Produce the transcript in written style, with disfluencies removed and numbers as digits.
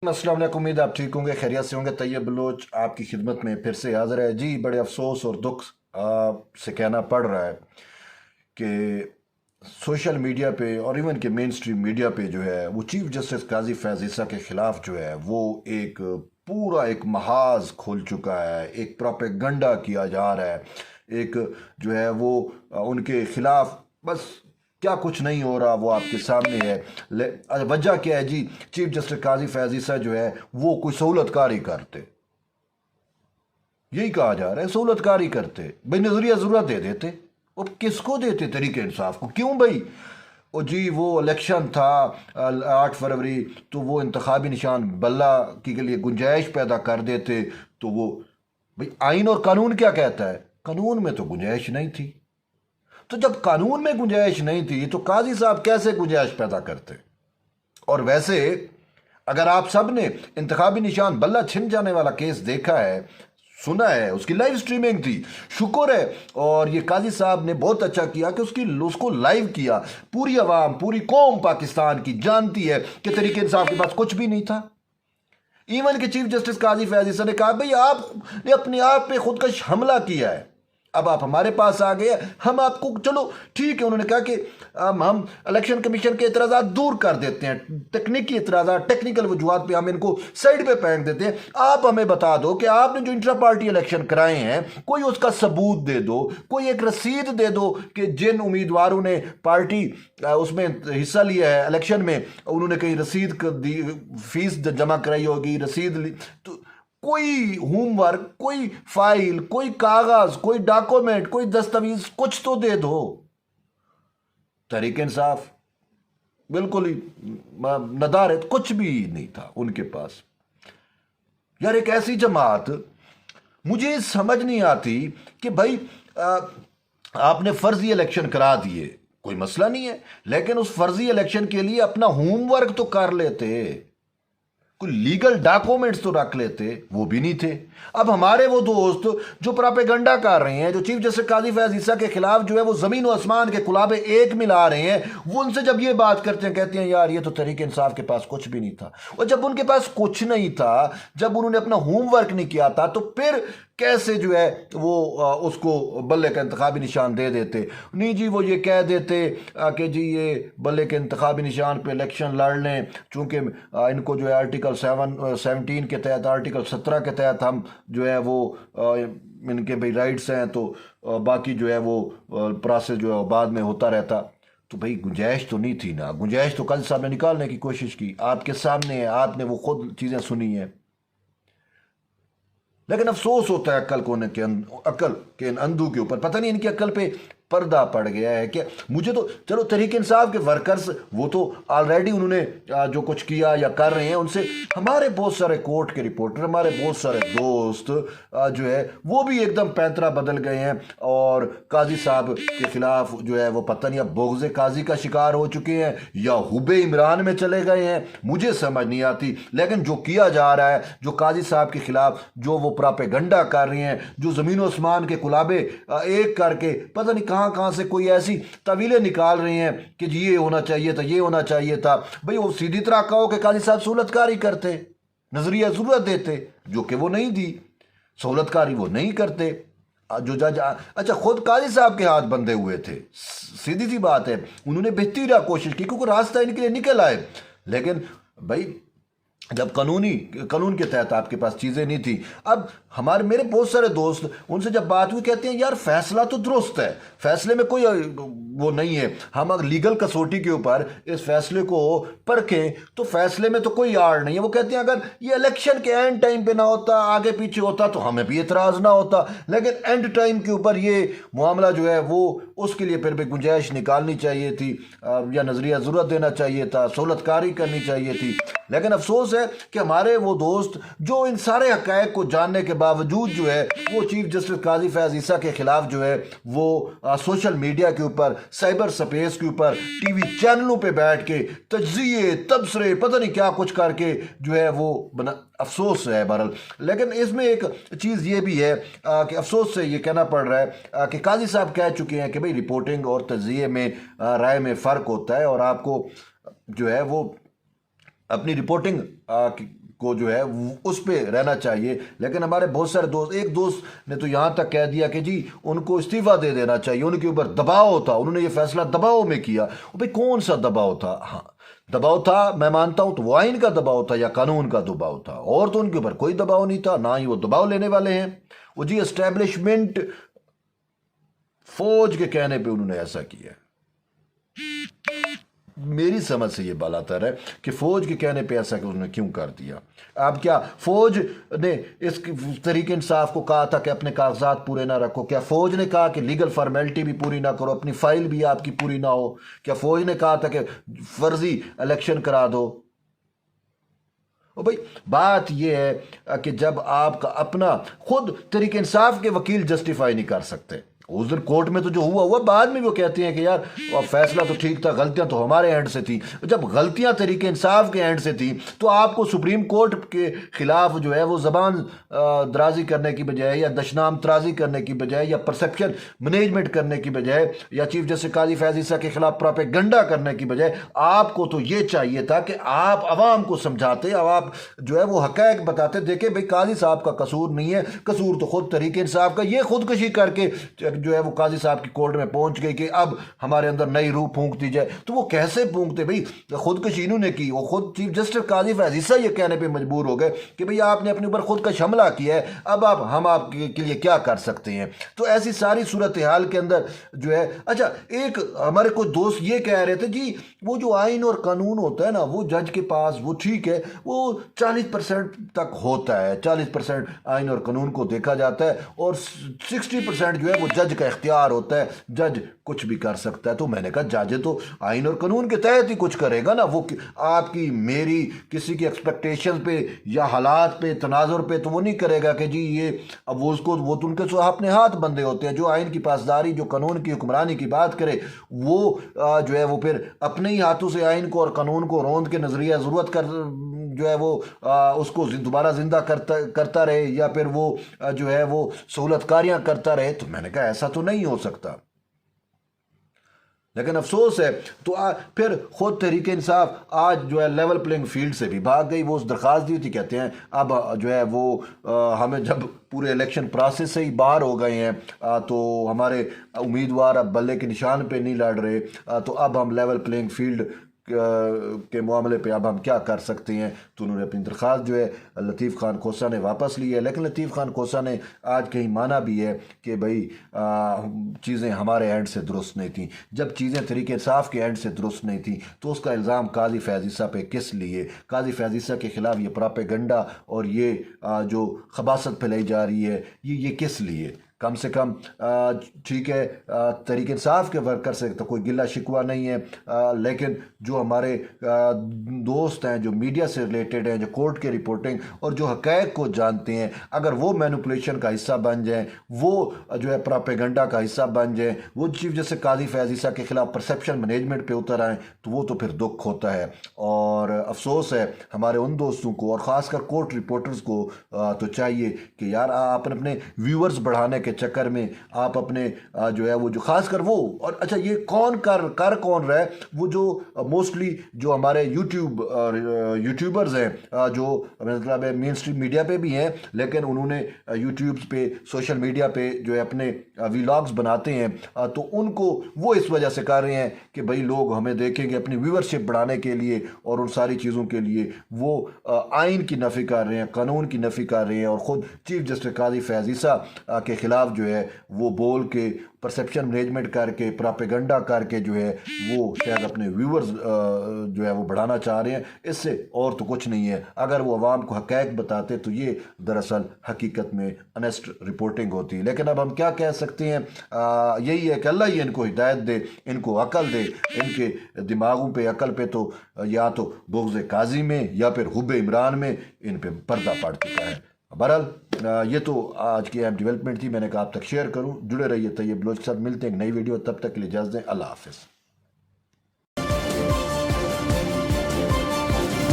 अस्सलाम वालेकुम। उम्मीद आप ठीक होंगे, खैरियत से होंगे। तैयब बलोच आपकी खिदमत में फिर से हाजिर है जी। बड़े अफसोस और दुख से कहना पड़ रहा है कि सोशल मीडिया पे और इवन के मेन स्ट्रीम मीडिया पे जो है वो चीफ जस्टिस काजी फैज़ ईसा के ख़िलाफ़ जो है वो एक पूरा एक महाज खोल चुका है। एक प्रोपेगंडा किया जा रहा है, एक जो है वो उनके ख़िलाफ़ बस क्या कुछ नहीं हो रहा वो आपके सामने है। वजह क्या है जी? चीफ जस्टिस काजी फैज़ ईसा जो है वो कोई सहूलतकारी करते, यही कहा जा रहा है, सहूलतकारी करते भाई, नजरिया ज़रूरत दे देते। और किसको देते? तरीके इंसाफ को। क्यों भाई? ओ जी वो इलेक्शन था 8 फरवरी, तो वो इंतखाबी निशान बल्ला के लिए गुंजाइश पैदा कर देते। तो वो भाई आइन और कानून क्या कहता है? कानून में तो गुंजाइश नहीं थी। तो जब कानून में गुंजाइश नहीं थी तो काजी साहब कैसे गुंजाइश पैदा करते? और वैसे अगर आप सब ने इंतखाबी निशान बल्ला छिन जाने वाला केस देखा है, सुना है, उसकी लाइव स्ट्रीमिंग थी, शुक्र है। और ये काजी साहब ने बहुत अच्छा किया कि उसको लाइव किया। पूरी आवाम, पूरी कौम पाकिस्तान की जानती है कि तरीके इंसाफ के पास कुछ भी नहीं था। इवन के चीफ जस्टिस काजी फैज़ ईसा ने कहा भाई आपने अपने आप पे खुदकश हमला किया है, अब आप हमारे पास आ गए, हम आपको चलो ठीक है। उन्होंने कहा कि हम इलेक्शन कमीशन के एतराज़ात दूर कर देते हैं, तकनीकी एतराज़ात, टेक्निकल वजूहात पे हम इनको साइड पे फेंक देते हैं। आप हमें बता दो कि आपने जो इंट्रा पार्टी इलेक्शन कराए हैं कोई उसका सबूत दे दो, कोई एक रसीद दे दो कि जिन उम्मीदवारों ने पार्टी उसमें हिस्सा लिया है इलेक्शन में, उन्होंने कहीं रसीद दी, फीस जमा कराई होगी, रसीद ली। तो कोई होमवर्क, कोई फाइल, कोई कागज, कोई डॉक्यूमेंट, कोई दस्तावेज कुछ तो दे दो। तहरीक इंसाफ बिल्कुल ही नदारत, कुछ भी नहीं था उनके पास। यार एक ऐसी जमात, मुझे समझ नहीं आती कि भाई आपने फर्जी इलेक्शन करा दिए, कोई मसला नहीं है, लेकिन उस फर्जी इलेक्शन के लिए अपना होमवर्क तो कर लेते, कोई लीगल डॉक्यूमेंट्स तो रख लेते, वो भी नहीं थे। अब हमारे वो दोस्त जो प्रोपेगंडा कर रहे हैं, जो चीफ जस्टिस काजी फैज़ ईसा के खिलाफ जो है वो जमीन और आसमान के कुलाबे एक मिला रहे हैं, वो उनसे जब ये बात करते हैं कहते हैं यार ये तो तहरीक इंसाफ के पास कुछ भी नहीं था। और जब उनके पास कुछ नहीं था, जब उन्होंने अपना होमवर्क नहीं किया था, तो फिर कैसे जो है वो उसको बल्ले का इंतखाबी निशान दे देते? नहीं जी, वो ये कह देते कि जी ये बल्ले के इंतखाबी निशान पे इलेक्शन लड़ लें, चूँकि इनको जो है आर्टिकल 17 के तहत, आर्टिकल 17 के तहत हम जो है वो इनके भाई राइट्स हैं, तो बाकी जो है वो प्रोसेस जो है बाद में होता रहता। तो भाई गुंजाइश तो नहीं थी ना, गुंजाइश तो काजी साहब ने निकालने की कोशिश की, आपके सामने है, आपने वो खुद चीज़ें सुनी हैं। लेकिन अफसोस होता है अकल के इन अंधों के ऊपर। पता नहीं इनकी अकल पे पर्दा पड़ गया है क्या? मुझे तो चलो तहरीक इंसाफ के वर्कर्स वो तो ऑलरेडी उन्होंने जो कुछ किया या कर रहे हैं, उनसे हमारे बहुत सारे कोर्ट के रिपोर्टर, हमारे बहुत सारे दोस्त जो है वो भी एकदम पैंतरा बदल गए हैं और काजी साहब के खिलाफ जो है वो पता नहीं अब बोगज़े काजी का शिकार हो चुके हैं या हुबे इमरान में चले गए हैं, मुझे समझ नहीं आती। लेकिन जो किया जा रहा है, जो काजी साहब के खिलाफ जो वो प्रोपेगंडा कर रही हैं, जो ज़मीन आसमान के कुलाबे एक करके पता नहीं कहाँ से कोई ऐसी तवीलें निकाल रही हैं कि जी ये होना चाहिए था, ये होना चाहिए था। भाई वो सीधी तरह कहो कि काजी साहब सहूलतकारी करते, नजरिया ज़रूरत देते, जो कि वो नहीं दी, सहूलतकारी वो नहीं करते। जो जज अच्छा खुद काजी साहब के हाथ बंधे हुए थे, सीधी सी बात है, उन्होंने बेहतरीन कोशिश की क्योंकि रास्ता इनके लिए निकल आए। लेकिन भाई जब कानून के तहत आपके पास चीज़ें नहीं थी। अब मेरे बहुत सारे दोस्त, उनसे जब बात हुई कहते हैं यार फैसला तो दुरुस्त है, फैसले में कोई वो नहीं है, हम अगर लीगल कसौटी के ऊपर इस फैसले को परखें तो फैसले में तो कोई आड़ नहीं है। वो कहते हैं अगर ये इलेक्शन के एंड टाइम पे ना होता, आगे पीछे होता, तो हमें भी एतराज़ ना होता, लेकिन एंड टाइम के ऊपर ये मामला जो है वो उसके लिए फिर भी गुंजाइश निकालनी चाहिए थी या नज़रिया ज़रूरत देना चाहिए था, सहूलतकारी करनी चाहिए थी। लेकिन अफसोस है कि हमारे वो दोस्त जो इन सारे हक़ाइक़ को जानने के बावजूद जो है वो चीफ जस्टिस काजी फैज़ ईसा के खिलाफ जो है वो सोशल मीडिया के ऊपर, साइबर स्पेस के ऊपर, टीवी चैनलों पे बैठ के तज्ज़िये, तबसरे, पता नहीं क्या कुछ करके जो है वो बना। अफसोस है बहरहाल। लेकिन इसमें एक चीज़ ये भी है कि अफसोस से ये कहना पड़ रहा है कि काजी साहब कह चुके हैं कि भाई रिपोर्टिंग और तज्ज़िये में राय में फ़र्क होता है और आपको जो है वो अपनी रिपोर्टिंग کو جو ہے اس پہ رہنا چاہیے، لیکن ہمارے بہت سارے دوست، ایک دوست نے تو یہاں تک کہہ دیا کہ جی ان کو استعفیٰ دے دینا چاہیے، ان کے اوپر دباؤ تھا، انہوں نے یہ فیصلہ دباؤ میں کیا۔ بھئی کون سا دباؤ تھا؟ ہاں دباؤ تھا، میں مانتا ہوں، تو وہ آئین کا دباؤ تھا یا قانون کا دباؤ تھا، اور تو ان کے اوپر کوئی دباؤ نہیں تھا، نہ ہی وہ دباؤ لینے والے ہیں۔ وہ جی اسٹیبلشمنٹ، فوج کے کہنے پہ انہوں نے ایسا کیا۔ میری سمجھ سے یہ بالاتر ہے کہ فوج کے کہنے پہ ایسا کہ انہوں نے کیوں کر دیا۔ اب کیا فوج نے اس تحریک انصاف کو کہا تھا کہ اپنے کاغذات پورے نہ رکھو؟ کیا فوج نے کہا کہ لیگل فارمیلٹی بھی پوری نہ کرو، اپنی فائل بھی آپ کی پوری نہ ہو؟ کیا فوج نے کہا تھا کہ فرضی الیکشن کرا دو؟ بھائی بات یہ ہے کہ جب آپ کا اپنا خود تحریک انصاف کے وکیل جسٹیفائی نہیں کر سکتے، اس دن کورٹ میں تو جو ہوا بعد میں وہ کہتے ہیں کہ یار فیصلہ تو ٹھیک تھا، غلطیاں تو ہمارے اینڈ سے تھیں۔ جب غلطیاں تحریک انصاف کے اینڈ سے تھیں تو آپ کو سپریم کورٹ کے خلاف جو ہے وہ زبان درازی کرنے کی بجائے یا دشنام ترازی کرنے کی بجائے یا پرسپشن مینجمنٹ کرنے کی بجائے یا چیف جسٹس قاضی فیاض عیسیٰ کے خلاف پروپیگنڈا کرنے کی بجائے آپ کو تو یہ چاہیے تھا کہ آپ عوام کو سمجھاتے، آپ جو ہے وہ حقائق بتاتے، دیکھیں بھئی قاضی صاحب کا قصور نہیں ہے، قصور تو خود تحریک انصاف کا، یہ خودکشی کر کے جو ہے وہ قاضی صاحب کی کورٹ میں پہنچ گئی کہ اب ہمارے اندر نئی روح پھونک دی جائے۔ تو وہ کیسے پھونکتے بھئی؟ خودکشی انہوں نے کی، وہ خود چیف جسٹس قاضی فیاض عیسیٰ یہ کہنے پہ مجبور ہو گئے کہ بھئی آپ نے اپنے اوپر خودکش حملہ کیا ہے، اب ہم آپ کے لیے کیا کر سکتے ہیں؟ تو ایسی ساری صورتحال کے اندر جو ہے، اچھا ایک ہمارے کوئی دوست یہ کہہ رہے تھے جی وہ جو آئین اور قانون ہوتا ہے نا وہ جج کے پاس وہ ٹھیک ہے، وہ 40% تک ہوتا ہے، 40% آئین اور قانون کو دیکھا جاتا ہے اور 60% جو ہے وہ جج کا اختیار ہوتا ہے، جج کچھ بھی کر سکتا ہے۔ تو میں نے کہا جج تو آئین اور قانون کے تحت ہی کچھ کرے گا نا، وہ آپ کی میری کسی کی ایکسپیکٹیشن پہ یا حالات پہ تناظر پہ تو وہ نہیں کرے گا کہ جی یہ اب وہ اس کو وہ تو ان کے اپنے ہاتھ بندے ہوتے ہیں۔ جو آئین کی پاسداری، جو قانون کی حکمرانی کی بات کرے وہ جو ہے وہ پھر اپنے ہی ہاتھوں سے آئین کو اور قانون کو روند کے نظریہ ضرورت کر جو ہے وہ اس کو دوبارہ زندہ کرتا رہے یا پھر وہ جو ہے وہ سہولت کاریاں کرتا رہے۔ تو میں نے کہا ایسا تو نہیں ہو سکتا، لیکن افسوس ہے تو پھر خود تحریک انصاف آج جو ہے لیول پلینگ فیلڈ سے بھی بھاگ گئی۔ وہ اس درخواست دی تھی، کہتے ہیں اب جو ہے وہ ہمیں جب پورے الیکشن پروسیس سے ہی باہر ہو گئے ہیں تو ہمارے امیدوار اب بلے کے نشان پہ نہیں لڑ رہے، تو اب ہم لیول پلینگ فیلڈ کے معاملے پہ اب ہم کیا کر سکتے ہیں۔ تو انہوں نے اپنی درخواست جو ہے لطیف خان کھوسہ نے واپس لی ہے، لیکن لطیف خان کھوسہ نے آج کہیں مانا بھی ہے کہ بھئی چیزیں ہمارے اینڈ سے درست نہیں تھیں۔ جب چیزیں تحریک انصاف کے اینڈ سے درست نہیں تھیں تو اس کا الزام قاضی فیاض عیسیٰ پہ کس لیے؟ قاضی فیاض عیسیٰ کے خلاف یہ پروپیگنڈا اور یہ جو خباثت پھیلائی جا رہی ہے یہ کس لیے؟ کم سے کم ٹھیک ہے تحریک انصاف کے ورکر سے تو کوئی گلہ شکوہ نہیں ہے، لیکن جو ہمارے دوست ہیں جو میڈیا سے ریلیٹڈ ہیں، جو کورٹ کے رپورٹنگ اور جو حقائق کو جانتے ہیں، اگر وہ مینوپولیشن کا حصہ بن جائیں، وہ جو ہے پروپیگنڈا کا حصہ بن جائیں، وہ چیف جسٹس قاضی فیاض عیسیٰ کے خلاف پرسیپشن مینجمنٹ پہ اتر آئیں، تو وہ تو پھر دکھ ہوتا ہے۔ اور افسوس ہے ہمارے ان دوستوں کو اور خاص کر کورٹ رپورٹرز کو تو چاہیے کہ یار آپ اپنے ویورز بڑھانے کے چکر میں آپ اپنے جو ہے وہ جو خاص کر وہ اور اچھا یہ کون کر کون رہا ہے، وہ جو موسٹلی جو ہمارے یوٹیوبرز ہیں جو مطلب مین اسٹریم میڈیا پہ بھی ہیں، لیکن انہوں نے یوٹیوبز پہ سوشل میڈیا پہ جو ہے اپنے ویلاگز بناتے ہیں، تو ان کو وہ اس وجہ سے کر رہے ہیں کہ بھئی لوگ ہمیں دیکھیں گے، اپنی ویورشپ بڑھانے کے لیے اور ان ساری چیزوں کے لیے وہ آئین کی نفی کر رہے ہیں، قانون کی نفی کر رہے ہیں، اور خود چیف جسٹس قاضی فیاض عیسیٰ کے خلاف جو ہے وہ بول کے پرسیپشن مینجمنٹ کر کے پروپیگنڈا کر کے جو ہے وہ شاید اپنے ویورز جو ہے وہ بڑھانا چاہ رہے ہیں۔ اس سے اور تو کچھ نہیں ہے۔ اگر وہ عوام کو حقائق بتاتے تو یہ دراصل حقیقت میں انیسٹ رپورٹنگ ہوتی، لیکن اب ہم کیا کہہ سکتے ہیں؟ یہی ہے کہ اللہ ہی ان کو ہدایت دے، ان کو عقل دے، ان کے دماغوں پہ عقل پہ تو یا تو بغض قاضی میں یا پھر حب عمران میں ان پہ پردہ پڑ چکا ہے۔ بہرحال یہ تو آج کی اہم ڈیولپمنٹ تھی، میں نے کہا آپ تک شیئر کروں۔ جڑے رہیے طیب بلوچ کے ساتھ، ملتے ہیں ایک نئی ویڈیو، تب تک کے لیے اجازت دیں، اللہ حافظ۔